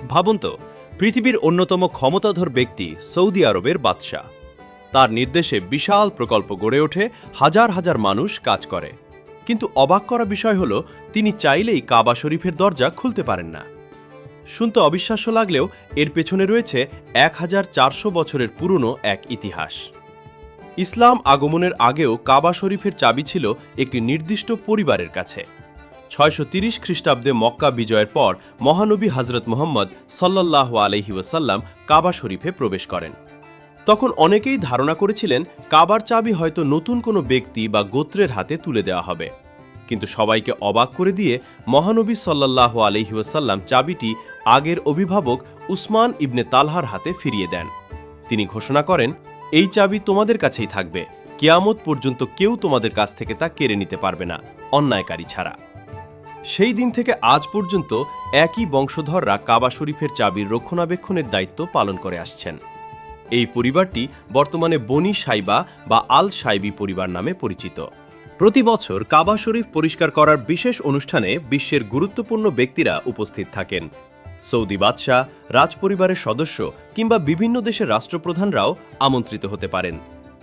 ভাবুন তো, পৃথিবীর অন্যতম ক্ষমতাধর ব্যক্তি সৌদি আরবের বাদশাহ। তার নির্দেশে বিশাল প্রকল্প গড়ে ওঠে, হাজার হাজার মানুষ কাজ করে। কিন্তু অবাক করা বিষয় হল, তিনি চাইলেই কাবা শরীফের দরজা খুলতে পারেন না। শুনতে অবিশ্বাস্য লাগলেও এর পেছনে রয়েছে 1400 বছরের পুরনো এক ইতিহাস। ইসলাম আগমনের আগেও কাবা শরীফের চাবি ছিল একটি নির্দিষ্ট পরিবারের কাছে। 630 খ্রিস্টাব্দে মক্কা বিজয়ের পর মহানবী হযরত মুহাম্মদ সাল্লাল্লাহু আলাইহি ওয়াসাল্লাম কাবা শরীফে প্রবেশ করেন। তখন অনেকেই ধারণা করেছিলেন কাবার চাবি হয়তো নতুন কোনো ব্যক্তি বা গোত্রের হাতে তুলে দেওয়া হবে। কিন্তু সবাইকে অবাক করে দিয়ে মহানবী সাল্লাল্লাহু আলাইহি ওয়াসাল্লাম চাবিটি আগের অভিভাবক উসমান ইবনে তালহার হাতে ফিরিয়ে দেন। তিনি ঘোষণা করেন, এই চাবি তোমাদের কাছেই থাকবে, কিয়ামত পর্যন্ত কেউ তোমাদের কাছ থেকে তা কেড়ে নিতে পারবে না, অন্যায়কারী ছাড়া। সেই দিন থেকে আজ পর্যন্ত একই বংশধররা কাবা শরীফের চাবির রক্ষণাবেক্ষণের দায়িত্ব পালন করে আসছেন। এই পরিবারটি বর্তমানে বনি সাইবা বা আল সাইবি পরিবার নামে পরিচিত। প্রতি বছর কাবা শরীফ পরিষ্কার করার বিশেষ অনুষ্ঠানে বিশ্বের গুরুত্বপূর্ণ ব্যক্তিরা উপস্থিত থাকেন। সৌদি বাদশাহ, রাজপরিবারের সদস্য কিংবা বিভিন্ন দেশের রাষ্ট্রপ্রধানরাও আমন্ত্রিত হতে পারেন।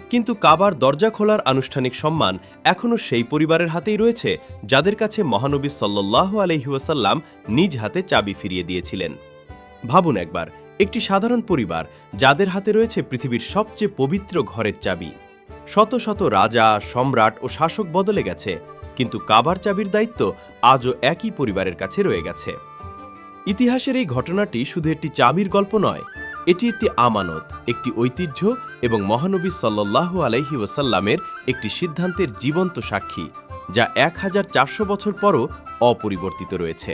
কিন্তু কাবার দরজা খোলার আনুষ্ঠানিক সম্মান এখনও সেই পরিবারের হাতেই রয়েছে, যাদের কাছে মহানবী সাল্লাল্লাহু আলাইহি ওয়াসাল্লাম নিজ হাতে চাবি ফিরিয়ে দিয়েছিলেন। ভাবুন একবার, একটি সাধারণ পরিবার যাদের হাতে রয়েছে পৃথিবীর সবচেয়ে পবিত্র ঘরের চাবি। শত শত রাজা, সম্রাট ও শাসক বদলে গেছে, কিন্তু কাবার চাবির দায়িত্ব আজও একই পরিবারের কাছে রয়ে গেছে। ইতিহাসের এই ঘটনাটি শুধু একটি চাবির গল্প নয়, এটি একটি আমানত, একটি ঐতিহ্য এবং মহানবী সাল্লাল্লাহু আলাইহি ওয়াসাল্লামের একটি সিদ্ধান্তের জীবন্ত সাক্ষী, যা 1400 বছর পরও অপরিবর্তিত রয়েছে।